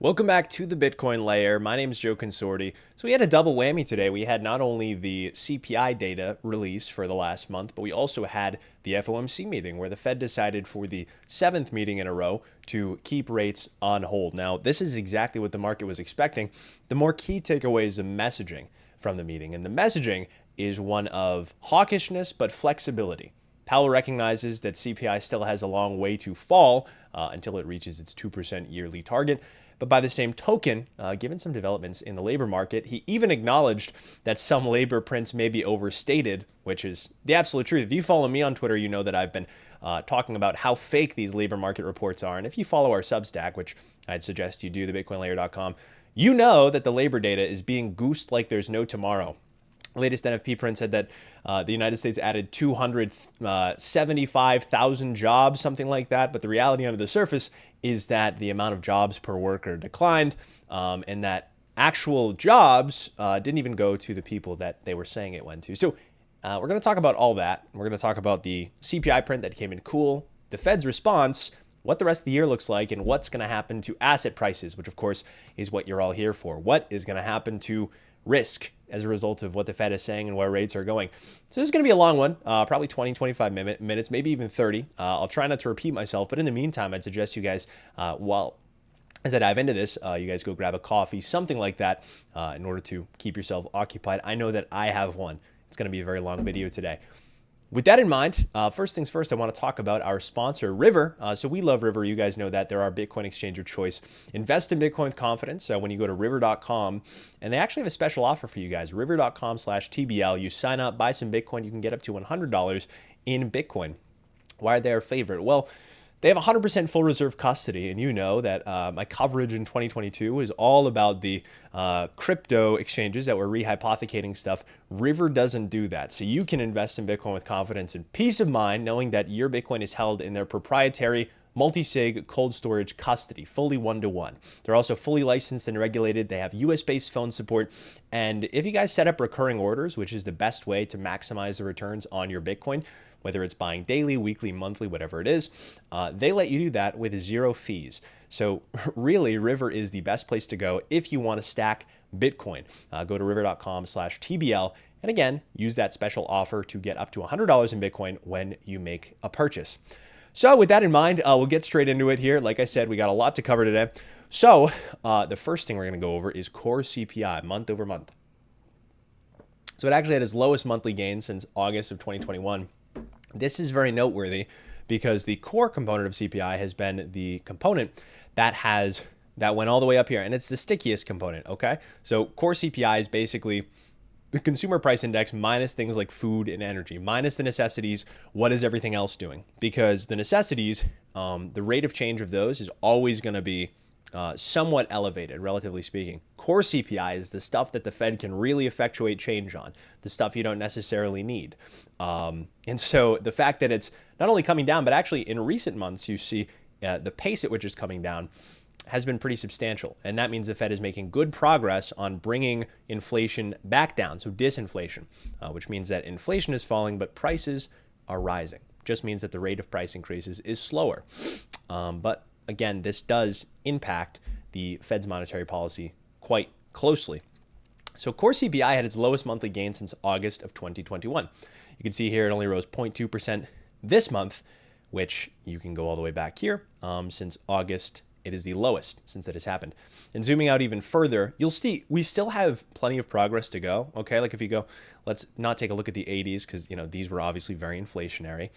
Welcome back to the Bitcoin layer. My name is Joe Consorti. So we had a double whammy today. We had not only the CPI data released for the last month, but we also had the FOMC meeting where the Fed decided for the seventh meeting in a row to keep rates on hold. Now, this is exactly what the market was expecting. The more key takeaway is the messaging from the meeting. And the messaging is one of hawkishness, but flexibility. Powell recognizes that CPI still has a long way to fall until it reaches its 2% yearly target. But by the same token, given some developments in the labor market, he even acknowledged that some labor prints may be overstated, which is the absolute truth. If you follow me on Twitter, you know that I've been talking about how fake these labor market reports are. And if you follow our Substack, which I'd suggest you do, thebitcoinlayer.com, you know that the labor data is being goosed like there's no tomorrow. Latest NFP print said that the United States added 275,000 jobs, something like that. But the reality under the surface is that the amount of jobs per worker declined, and that actual jobs didn't even go to the people that they were saying it went to. So we're going to talk about all that. We're going to talk about the CPI print that came in cool, the Fed's response, what the rest of the year looks like, and what's going to happen to asset prices, which of course is what you're all here for. What is going to happen to risk as a result of what the Fed is saying and where rates are going. So this is going to be a long one, probably 20, 25 minutes, maybe even 30. I'll try not to repeat myself, but in the meantime, I'd suggest you guys, as I dive into this, you guys go grab a coffee, something like that, in order to keep yourself occupied. I know that I have one. It's going to be a very long video today. With that in mind, first things first, I want to talk about our sponsor, River. So we love River. You guys know that. They're our Bitcoin exchange of choice. Invest in Bitcoin with confidence when you go to river.com. And they actually have a special offer for you guys, river.com/TBL. You sign up, buy some Bitcoin. You can get up to $100 in Bitcoin. Why are they our favorite? Well, they have 100% full reserve custody, and you know that my coverage in 2022 is all about the crypto exchanges that were rehypothecating stuff. River doesn't do that, so you can invest in Bitcoin with confidence and peace of mind, knowing that your Bitcoin is held in their proprietary multi-sig cold storage custody, fully one-to-one. They're also fully licensed and regulated. They have US-based phone support. And if you guys set up recurring orders, which is the best way to maximize the returns on your Bitcoin, whether it's buying daily, weekly, monthly, whatever it is, they let you do that with zero fees. So really, River is the best place to go if you want to stack Bitcoin. Go to river.com/TBL. And again, use that special offer to get up to $100 in Bitcoin when you make a purchase. So with that in mind, we'll get straight into it here. Like I said, we got a lot to cover today. So the first thing we're going to go over is core CPI month over month. So it actually had its lowest monthly gain since August of 2021. This is very noteworthy because the core component of CPI has been the component that went all the way up here, and it's the stickiest component, okay? So core CPI is basically the consumer price index minus things like food and energy, minus the necessities. What is everything else doing? Because the necessities, the rate of change of those is always going to be somewhat elevated, relatively speaking. Core CPI is the stuff that the Fed can really effectuate change on, the stuff you don't necessarily need. And so the fact that it's not only coming down, but actually in recent months, you see the pace at which it's coming down has been pretty substantial. And that means the Fed is making good progress on bringing inflation back down, so disinflation, which means that inflation is falling, but prices are rising. Just means that the rate of price increases is slower. But again, this does impact the Fed's monetary policy quite closely. So core CPI had its lowest monthly gain since August of 2021. You can see here it only rose 0.2% this month, which you can go all the way back here. Since August, it is the lowest since that has happened. And zooming out even further, you'll see we still have plenty of progress to go. Okay, like if you go, let's not take a look at the 80s because these were obviously very inflationary.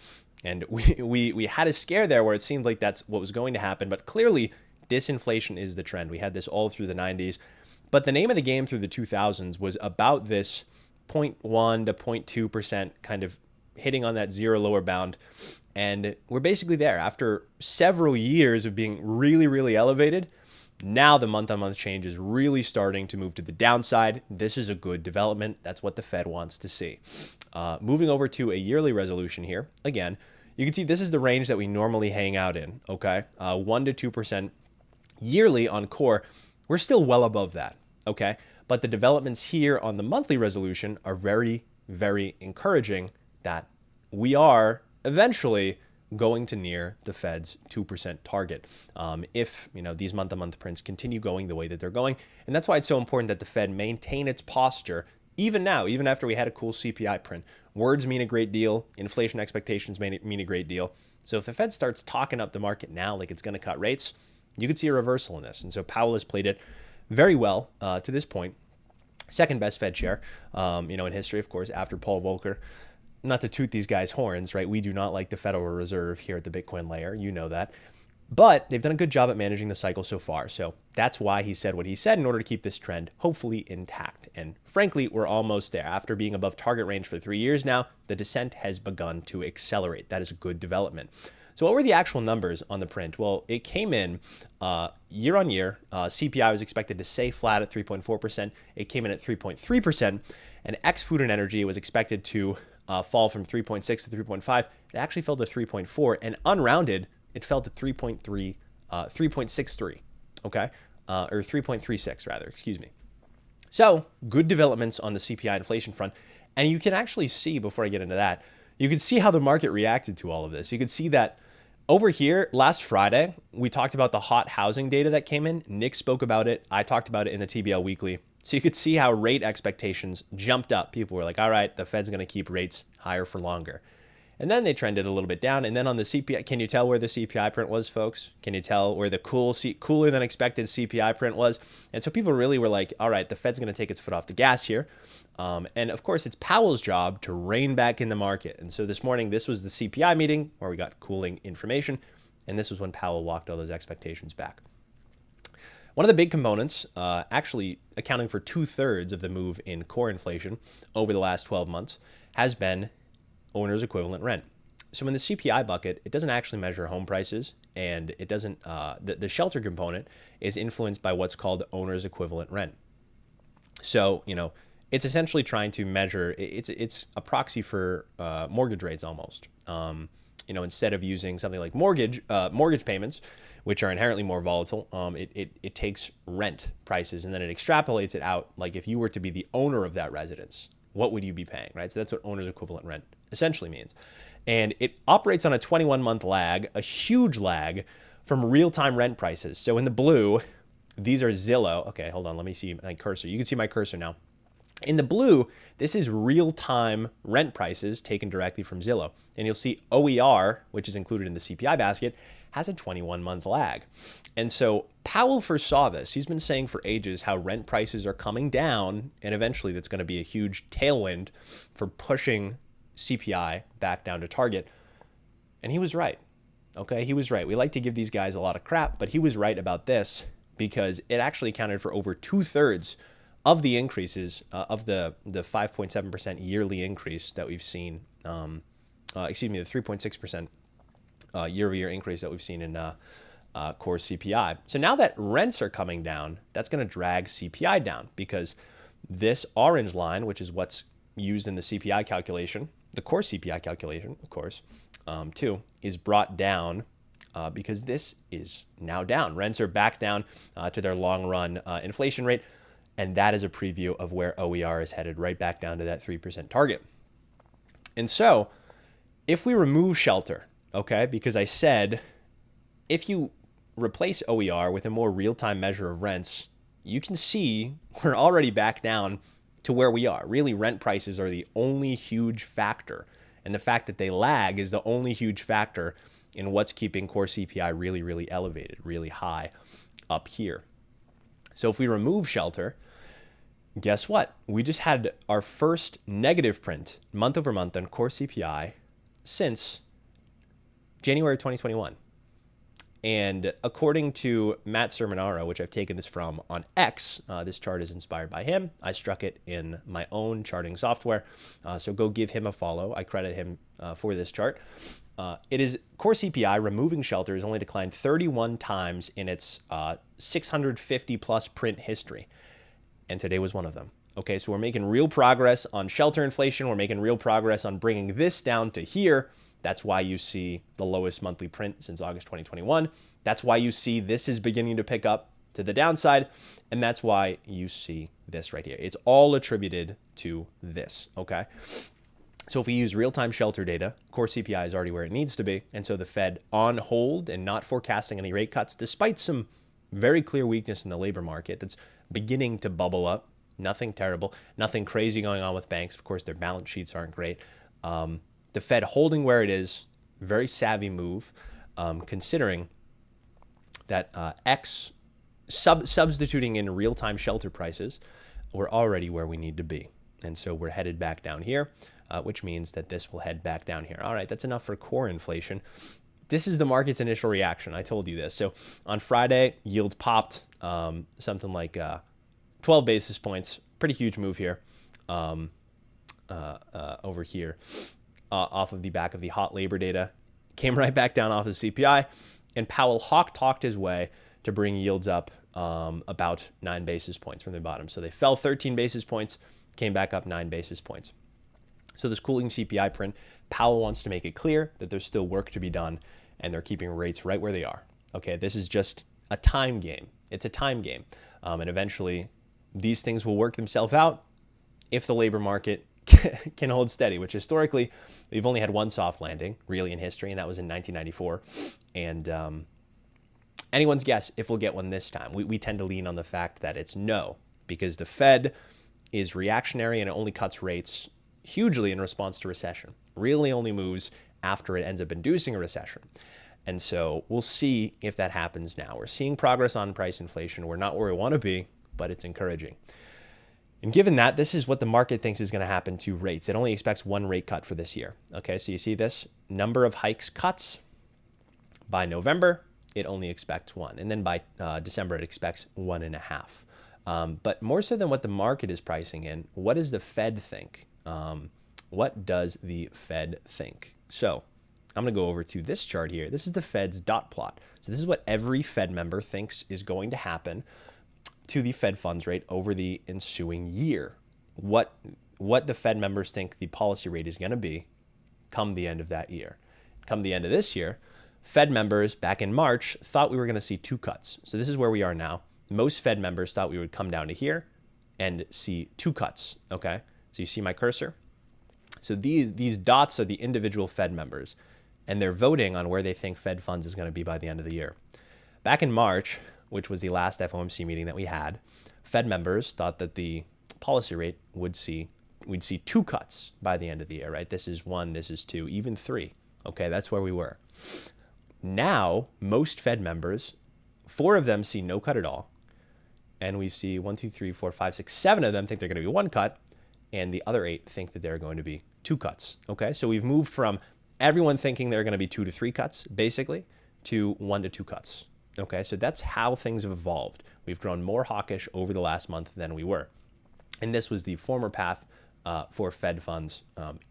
And we had a scare there where it seemed like that's what was going to happen, but clearly disinflation is the trend. We had this all through the 90s, but the name of the game through the 2000s was about this 0.1 to 0.2% kind of hitting on that zero lower bound. And we're basically there after several years of being really, really elevated. Now the month-on-month change is really starting to move to the downside. This is a good development. That's what the Fed wants to see. Moving over to a yearly resolution here. Again, you can see this is the range that we normally hang out in, okay? 1 to 2% yearly on core. We're still well above that, okay? But the developments here on the monthly resolution are very, very encouraging that we are eventually going to near the Fed's 2% target if these month-to-month prints continue going the way that they're going. And that's why it's so important that the Fed maintain its posture even now, even after we had a cool CPI print. Words mean a great deal. Inflation expectations mean a great deal. So if the Fed starts talking up the market now like it's going to cut rates, you could see a reversal in this. And so Powell has played it very well to this point. Second best Fed chair, in history, of course, after Paul Volcker. Not to toot these guys' horns, right? We do not like the Federal Reserve here at the Bitcoin layer. You know that. But they've done a good job at managing the cycle so far. So that's why he said what he said in order to keep this trend hopefully intact. And frankly, we're almost there. After being above target range for 3 years now, the descent has begun to accelerate. That is a good development. So what were the actual numbers on the print? Well, it came in year on year. CPI was expected to stay flat at 3.4%. It came in at 3.3%. And ex-food and energy was expected to fall from 3.6 to 3.5. It actually fell to 3.4. And unrounded, it fell to 3.63, okay? Or 3.36 rather, excuse me. So good developments on the CPI inflation front. And you can actually see, before I get into that, you can see how the market reacted to all of this. You can see that over here, last Friday, we talked about the hot housing data that came in. Nick spoke about it. I talked about it in the TBL Weekly. So you could see how rate expectations jumped up. People were like, all right, the Fed's going to keep rates higher for longer. And then they trended a little bit down. And then on the CPI, can you tell where the CPI print was, folks? Can you tell where the cooler than expected CPI print was? And so people really were like, all right, the Fed's going to take its foot off the gas here. And of course, it's Powell's job to rein back in the market. And so this morning, this was the CPI meeting where we got cooling information. And this was when Powell walked all those expectations back. One of the big components, actually accounting for 2/3 of the move in core inflation over the last 12 months, has been owner's equivalent rent. So in the CPI bucket, it doesn't actually measure home prices, and it doesn't. The shelter component is influenced by what's called owner's equivalent rent. So it's essentially trying to measure. It's a proxy for mortgage rates almost. Instead of using something like mortgage payments, which are inherently more volatile, it takes rent prices and then it extrapolates it out. Like if you were to be the owner of that residence, what would you be paying, right? So that's what owner's equivalent rent essentially means. And it operates on a 21-month lag, a huge lag from real-time rent prices. So in the blue, these are Zillow. Okay, hold on, let me see my cursor. You can see my cursor now. In the blue, this is real-time rent prices taken directly from Zillow. And you'll see OER, which is included in the CPI basket, has a 21-month lag. And so Powell foresaw this. He's been saying for ages how rent prices are coming down, and eventually that's going to be a huge tailwind for pushing CPI back down to target. And he was right. Okay, he was right. We like to give these guys a lot of crap, but he was right about this because it actually accounted for over 2/3 of the increases of the 5.7% yearly increase that we've seen, the 3.6% year-over-year increase that we've seen in core CPI. So now that rents are coming down, that's going to drag CPI down because this orange line, which is what's used in the CPI calculation, the core CPI calculation, of course, too, is brought down because this is now down. Rents are back down to their long-run inflation rate. And that is a preview of where OER is headed, right back down to that 3% target. And so if we remove shelter, okay, because I said if you replace OER with a more real-time measure of rents, you can see we're already back down to where we are. Really, rent prices are the only huge factor. And the fact that they lag is the only huge factor in what's keeping core CPI really, really elevated, really high up here. So if we remove shelter, guess what? We just had our first negative print month over month on core CPI since January 2021. And according to Matt Sermonaro, which I've taken this from on X, this chart is inspired by him. I struck it in my own charting software. So go give him a follow. I credit him for this chart. It is core CPI removing shelter has only declined 31 times in its 650 plus print history. And today was one of them. Okay, so we're making real progress on shelter inflation. We're making real progress on bringing this down to here. That's why you see the lowest monthly print since August 2021. That's why you see this is beginning to pick up to the downside. And that's why you see this right here. It's all attributed to this, okay? So if we use real-time shelter data, core CPI is already where it needs to be. And so the Fed on hold and not forecasting any rate cuts, despite some very clear weakness in the labor market that's beginning to bubble up. Nothing terrible, nothing crazy going on with banks. Of course, their balance sheets aren't great. The Fed holding where it is, very savvy move, considering that substituting in real-time shelter prices, we're already where we need to be. And so we're headed back down here, which means that this will head back down here. All right, that's enough for core inflation. This is the market's initial reaction. I told you this. So on Friday, yields popped something like 12 basis points. Pretty huge move here over here off of the back of the hot labor data. Came right back down off of CPI. And Powell hawk-talked his way to bring yields up about 9 basis points from the bottom. So they fell 13 basis points, came back up 9 basis points. So this cooling CPI print, Powell wants to make it clear that there's still work to be done and they're keeping rates right where they are. Okay, this is just a time game. It's a time game. And eventually these things will work themselves out if the labor market can hold steady, which historically we've only had one soft landing really in history, and that was in 1994. And anyone's guess if we'll get one this time. We tend to lean on the fact that it's no, because the Fed is reactionary and it only cuts rates hugely in response to recession. Really only moves after it ends up inducing a recession. And so we'll see if that happens now. We're seeing progress on price inflation. We're not where we want to be, but it's encouraging. And given that, this is what the market thinks is going to happen to rates. It only expects one rate cut for this year. Okay, so you see this number of hikes cuts. By November, it only expects one. And then by December, it expects 1.5. But more so than what the market is pricing in, what does the Fed think? What does the Fed think? So I'm going to go over to this chart here. This is the Fed's dot plot. So this is what every Fed member thinks is going to happen to the Fed funds rate over the ensuing year. What the Fed members think the policy rate is going to be come the end of that year. Come the end of this year, Fed members back in March thought we were going to see 2 cuts. So this is where we are now. Most Fed members thought we would come down to here and see 2 cuts, okay? So you see my cursor? So these dots are the individual Fed members, and they're voting on where they think Fed funds is going to be by the end of the year. Back in March, which was the last FOMC meeting that we had, Fed members thought that the policy rate we'd see 2 cuts by the end of the year, right? This is 1, this is 2, even 3. Okay, that's where we were. Now, most Fed members, 4 of them see no cut at all. And we see 1, 2, 3, 4, 5, 6, 7 of them think they're going to be 1 cut. And the other 8 think that they're going to be 2 cuts. Okay, so we've moved from everyone thinking they're going to be 2 to 3 cuts, basically, to 1 to 2 cuts. Okay, so that's how things have evolved. We've grown more hawkish over the last month than we were. And this was the former path for Fed funds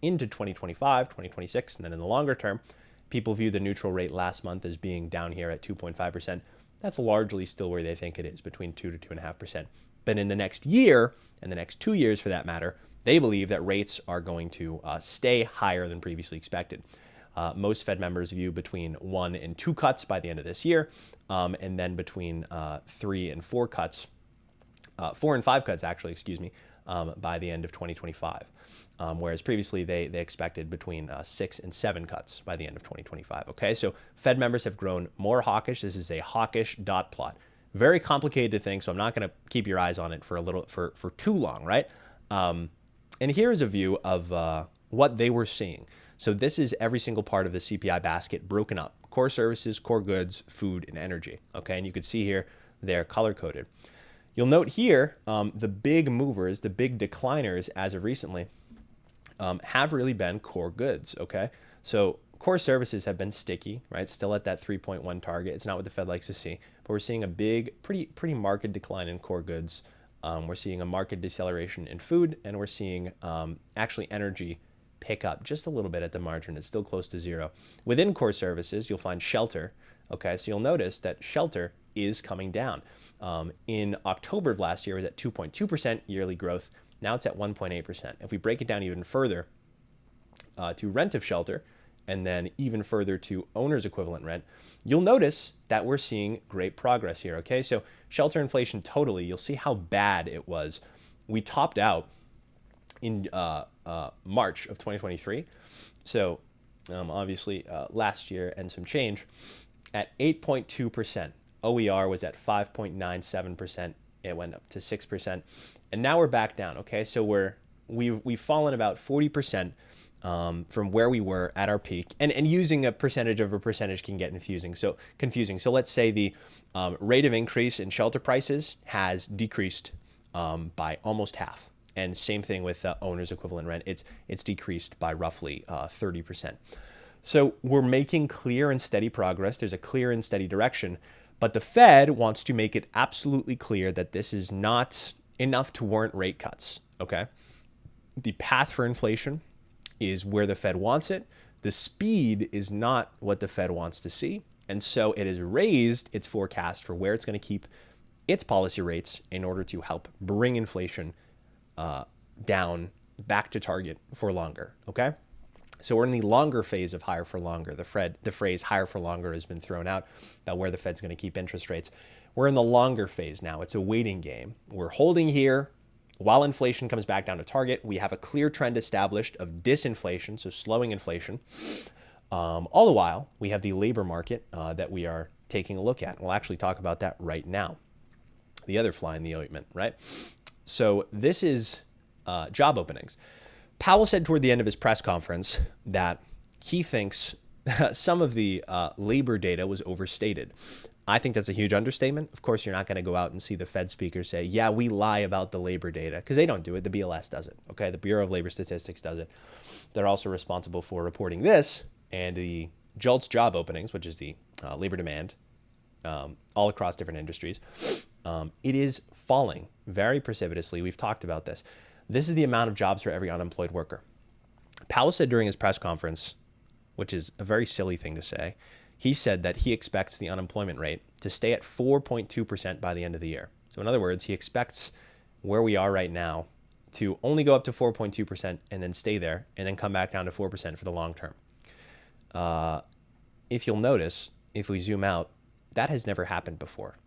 into 2025, 2026, and then in the longer term, people view the neutral rate last month as being down here at 2.5%. That's largely still where they think it is, between 2 to 2.5%. But in the next year, and the next 2 years for that matter, they believe that rates are going to stay higher than previously expected. Most Fed members view between 1 and 2 cuts by the end of this year, and then between 3 and 4 cuts, 4 and 5 cuts actually, by the end of 2025. Whereas previously they expected between 6 and 7 cuts by the end of 2025. Okay, so Fed members have grown more hawkish. This is a hawkish dot plot. Very complicated to think, so I'm not going to keep your eyes on it for too long, right? And here is a view of what they were seeing. So this is every single part of the CPI basket broken up: core services, core goods, food, and energy. Okay, and you can see here they're color coded. You'll note here the big movers, the big decliners as of recently have really been core goods. Okay, so core services have been sticky, right? Still at that 3.1 target. It's not what the Fed likes to see, but we're seeing a big, pretty marked decline in core goods. We're seeing a marked deceleration in food, and we're seeing actually energy pick up just a little bit at the margin. It's still close to 0. Within core services, you'll find shelter. Okay, so you'll notice that shelter is coming down. In October of last year, it was at 2.2% yearly growth. Now it's at 1.8%. If we break it down even further to rent of shelter, and then even further to owner's equivalent rent, you'll notice that we're seeing great progress here. Okay, so shelter inflation totally, you'll see how bad it was. We topped out in March of 2023. So obviously last year and some change at 8.2%. OER was at 5.97%. It went up to 6%. And now we're back down. Okay, so we've fallen about 40% from where we were at our peak. And using a percentage of a percentage can get confusing. So let's say the rate of increase in shelter prices has decreased by almost half. And same thing with owner's equivalent rent. It's decreased by roughly 30%. So we're making clear and steady progress. There's a clear and steady direction. But the Fed wants to make it absolutely clear that this is not enough to warrant rate cuts. Okay? The path for inflation is where the Fed wants it. The speed is not what the Fed wants to see. And so it has raised its forecast for where it's going to keep its policy rates in order to help bring inflation down back to target for longer. Okay? So we're in the longer phase of higher for longer. The phrase higher for longer has been thrown out about where the Fed's going to keep interest rates. We're in the longer phase now. It's a waiting game. We're holding here while inflation comes back down to target. We have a clear trend established of disinflation, so slowing inflation. All the while, we have the labor market that we are taking a look at. We'll actually talk about that right now. The other fly in the ointment, right? So this is job openings. Powell said toward the end of his press conference that he thinks some of the labor data was overstated. I think that's a huge understatement. Of course, you're not going to go out and see the Fed speaker say, yeah, we lie about the labor data, because they don't do it. The BLS does it. Okay, the Bureau of Labor Statistics does it. They're also responsible for reporting this and the JOLTS job openings, which is the labor demand all across different industries. It is falling very precipitously. We've talked about this. This is the amount of jobs for every unemployed worker. Powell said during his press conference, which is a very silly thing to say, he said that he expects the unemployment rate to stay at 4.2% by the end of the year. So in other words, he expects where we are right now to only go up to 4.2% and then stay there and then come back down to 4% for the long term. If you'll notice, if we zoom out, that has never happened before.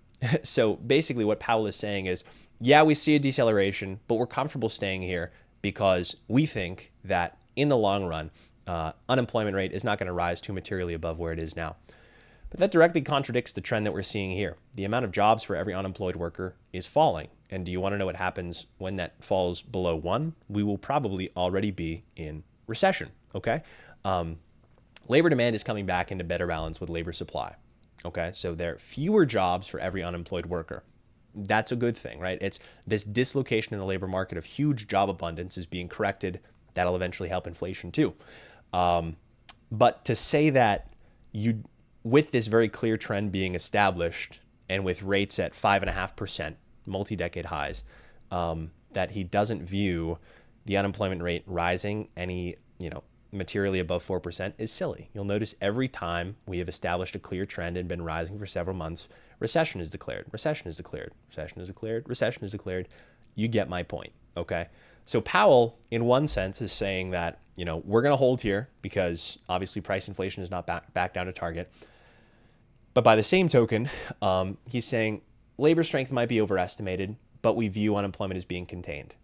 So basically what Powell is saying is, yeah, we see a deceleration, but we're comfortable staying here because we think that in the long run, unemployment rate is not going to rise too materially above where it is now. But that directly contradicts the trend that we're seeing here. The amount of jobs for every unemployed worker is falling. And do you want to know what happens when that falls below 1? We will probably already be in recession, okay? Labor demand is coming back into better balance with labor supply. Okay, so there are fewer jobs for every unemployed worker. That's a good thing, right? It's this dislocation in the labor market of huge job abundance is being corrected. That'll eventually help inflation too. But to say that with this very clear trend being established and with rates at 5.5%, multi-decade highs, that he doesn't view the unemployment rate rising any, materially above 4% is silly. You'll notice every time we have established a clear trend and been rising for several months, recession is declared, recession is declared, recession is declared, recession is declared. You get my point, okay? So Powell, in one sense, is saying that, we're going to hold here because obviously price inflation is not back down to target. But by the same token, he's saying labor strength might be overestimated, but we view unemployment as being contained.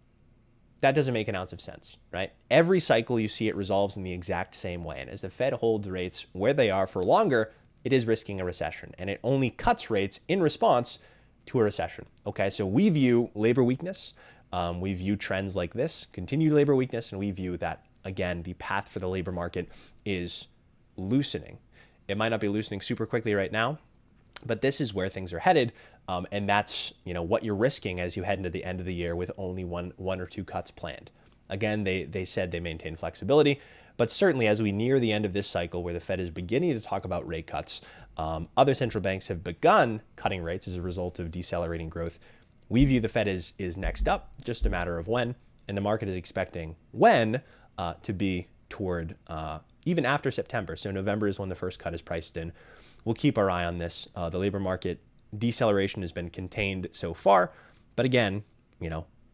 That doesn't make an ounce of sense, right? Every cycle you see it resolves in the exact same way. And as the Fed holds rates where they are for longer, it is risking a recession. And it only cuts rates in response to a recession. Okay, so we view labor weakness. We view trends like this, continued labor weakness, and we view that, again, the path for the labor market is loosening. It might not be loosening super quickly right now, but this is where things are headed. And that's, what you're risking as you head into the end of the year with only one or two cuts planned. Again, they said they maintain flexibility, but certainly as we near the end of this cycle where the Fed is beginning to talk about rate cuts, other central banks have begun cutting rates as a result of decelerating growth. We view the Fed is next up, just a matter of when, and the market is expecting when to be toward even after September. So November is when the first cut is priced in. We'll keep our eye on this. The labor market deceleration has been contained so far, but again,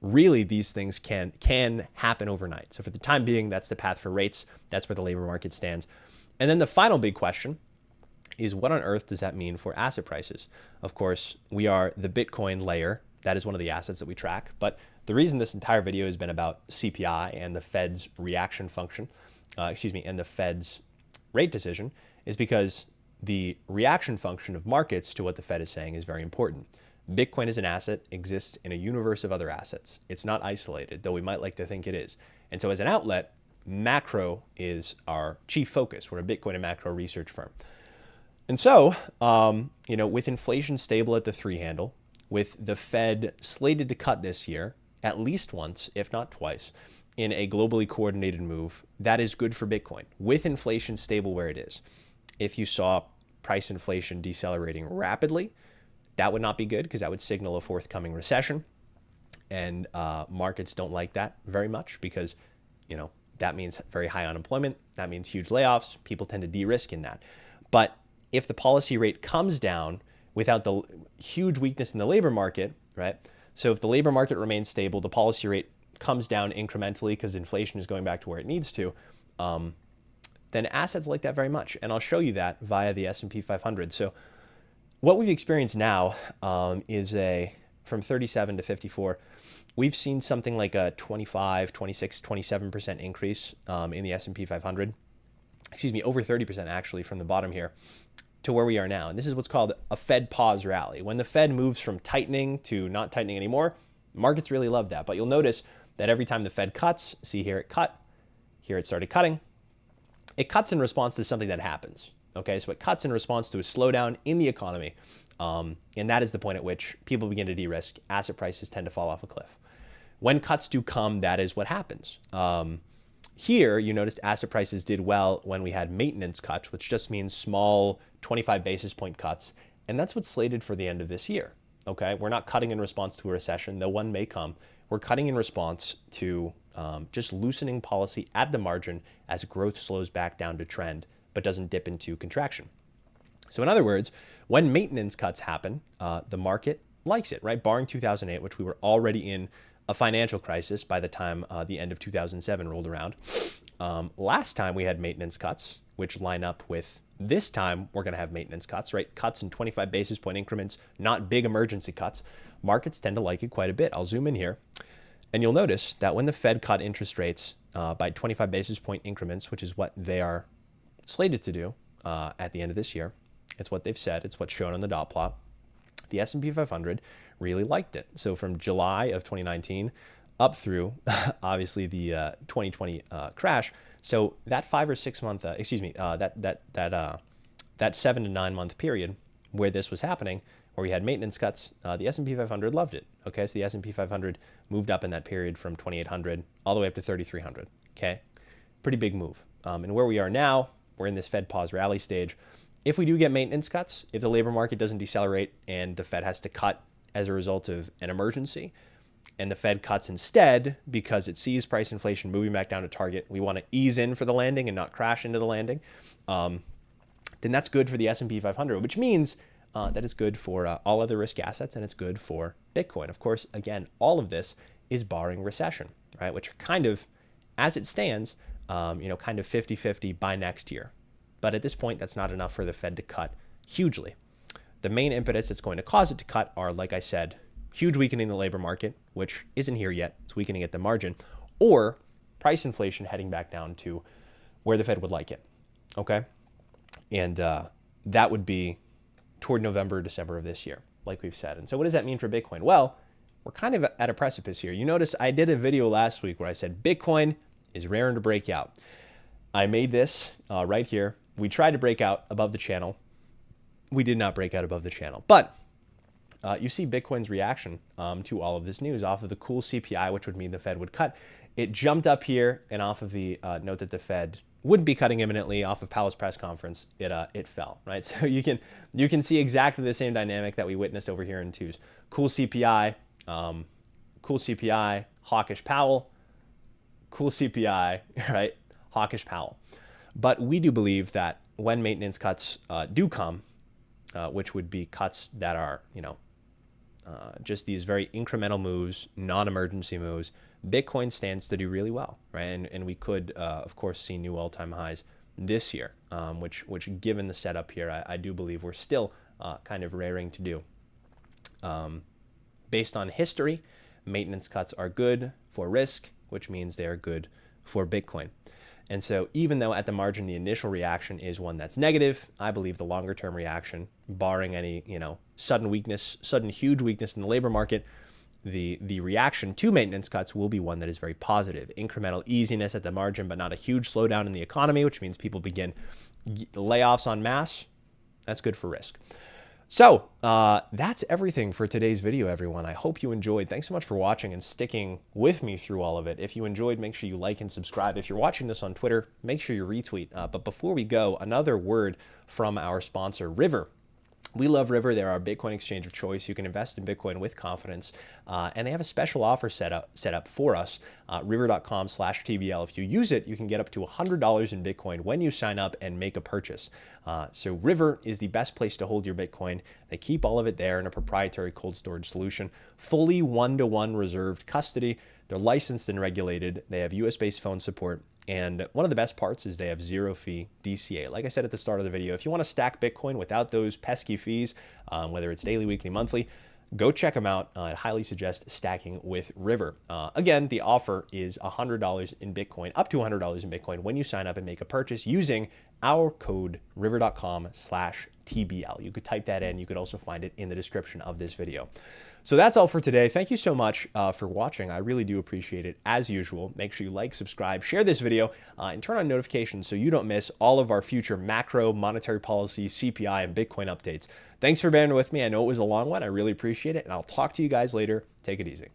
really these things can happen overnight. So for the time being, that's the path for rates. That's where the labor market stands. And then the final big question is, what on earth does that mean for asset prices? Of course, we are the Bitcoin layer That is one of the assets that we track. But the reason this entire video has been about CPI and the Fed's reaction function, and the Fed's rate decision is because the reaction function of markets to what the Fed is saying is very important. Bitcoin as an asset exists in a universe of other assets. It's not isolated, though we might like to think it is. And so as an outlet, macro is our chief focus. We're a Bitcoin and macro research firm. And so, with inflation stable at the 3 handle, with the Fed slated to cut this year at least once, if not twice, in a globally coordinated move, that is good for Bitcoin, with inflation stable where it is. If you saw price inflation decelerating rapidly, that would not be good because that would signal a forthcoming recession. And markets don't like that very much because, that means very high unemployment. That means huge layoffs. People tend to de-risk in that. But if the policy rate comes down without the huge weakness in the labor market, right? So if the labor market remains stable, the policy rate comes down incrementally because inflation is going back to where it needs to, then assets like that very much. And I'll show you that via the S&P 500. So what we've experienced now is from 37 to 54, we've seen something like a 25, 26, 27% increase in the S&P 500. Over 30% actually from the bottom here to where we are now. And this is what's called a Fed pause rally. When the Fed moves from tightening to not tightening anymore, markets really love that. But you'll notice that every time the Fed cuts, see here it cut, here it started cutting. It cuts in response to something that happens. Okay, so it cuts in response to a slowdown in the economy. And that is the point at which people begin to de-risk. Asset prices tend to fall off a cliff. When cuts do come, that is what happens. Here, you noticed asset prices did well when we had maintenance cuts, which just means small 25 basis point cuts. And that's what's slated for the end of this year. Okay, we're not cutting in response to a recession, though one may come. We're cutting in response to just loosening policy at the margin as growth slows back down to trend, but doesn't dip into contraction. So in other words, when maintenance cuts happen, the market likes it, right? Barring 2008, which we were already in a financial crisis by the time the end of 2007 rolled around. Last time we had maintenance cuts, which line up with this time we're going to have maintenance cuts, right? Cuts in 25 basis point increments, not big emergency cuts. Markets tend to like it quite a bit. I'll zoom in here. And you'll notice that when the Fed cut interest rates by 25 basis point increments, which is what they are slated to do at the end of this year, it's what they've said. It's what's shown on the dot plot. The S&P 500 really liked it. So from July of 2019 up through obviously the 2020 crash. So that 5 or 6 month, that 7 to 9 month period where this was happening, where we had maintenance cuts, the S&P 500 loved it. Okay, so the S&P 500 moved up in that period from 2,800 all the way up to 3,300. Okay, pretty big move. And where we are now, we're in this Fed pause rally stage. If we do get maintenance cuts, if the labor market doesn't decelerate and the Fed has to cut as a result of an emergency, and the Fed cuts instead because it sees price inflation moving back down to target, we want to ease in for the landing and not crash into the landing, then that's good for the S&P 500, which means that it's good for all other risk assets and it's good for Bitcoin. Of course, again, all of this is barring recession, right? Which are kind of, as it stands, kind of 50-50 by next year. But at this point, that's not enough for the Fed to cut hugely. The main impetus that's going to cause it to cut are, like I said, huge weakening in the labor market, which isn't here yet. It's weakening at the margin, or price inflation heading back down to where the Fed would like it. Okay. And that would be toward November, December of this year, like we've said. And so what does that mean for Bitcoin? Well, we're kind of at a precipice here. You notice I did a video last week where I said Bitcoin is raring to break out. I made this right here. We tried to break out above the channel. We did not break out above the channel. But you see Bitcoin's reaction to all of this news off of the cool CPI, which would mean the Fed would cut. It jumped up here, and off of the note that the Fed wouldn't be cutting imminently off of Powell's press conference, it fell, right? So you can see exactly the same dynamic that we witnessed over here in twos. Cool CPI, hawkish Powell, cool CPI, right? Hawkish Powell. But we do believe that when maintenance cuts do come, which would be cuts that are, just these very incremental moves, non-emergency moves, Bitcoin stands to do really well, right? And we could, of course, see new all-time highs this year, which given the setup here, I do believe we're still kind of raring to do. Based on history, maintenance cuts are good for risk, which means they are good for Bitcoin. And so even though at the margin the initial reaction is one that's negative, I believe the longer term reaction, barring any, sudden weakness, sudden huge weakness in the labor market, the reaction to maintenance cuts will be one that is very positive. Incremental easiness at the margin, but not a huge slowdown in the economy, which means people begin layoffs en masse. That's good for risk. So that's everything for today's video, everyone. I hope you enjoyed. Thanks so much for watching and sticking with me through all of it. If you enjoyed, make sure you like and subscribe. If you're watching this on Twitter, make sure you retweet. But before we go, another word from our sponsor, River. We love River. They're our Bitcoin exchange of choice. You can invest in Bitcoin with confidence. And they have a special offer set up for us, river.com/TBL. If you use it, you can get up to $100 in Bitcoin when you sign up and make a purchase. So River is the best place to hold your Bitcoin. They keep all of it there in a proprietary cold storage solution, fully one-to-one reserved custody. They're licensed and regulated. They have US-based phone support. And one of the best parts is they have zero fee DCA. Like I said at the start of the video, if you want to stack Bitcoin without those pesky fees, whether it's daily, weekly, monthly, go check them out. I highly suggest stacking with River. Again, the offer is $100 in Bitcoin, up to $100 in Bitcoin when you sign up and make a purchase using our code river.com/TBL. You could type that in. You could also find it in the description of this video. So that's all for today. Thank you so much for watching. I really do appreciate it. As usual, make sure you like, subscribe, share this video, and turn on notifications so you don't miss all of our future macro, monetary policy, CPI, and Bitcoin updates. Thanks for bearing with me. I know it was a long one. I really appreciate it, and I'll talk to you guys later. Take it easy.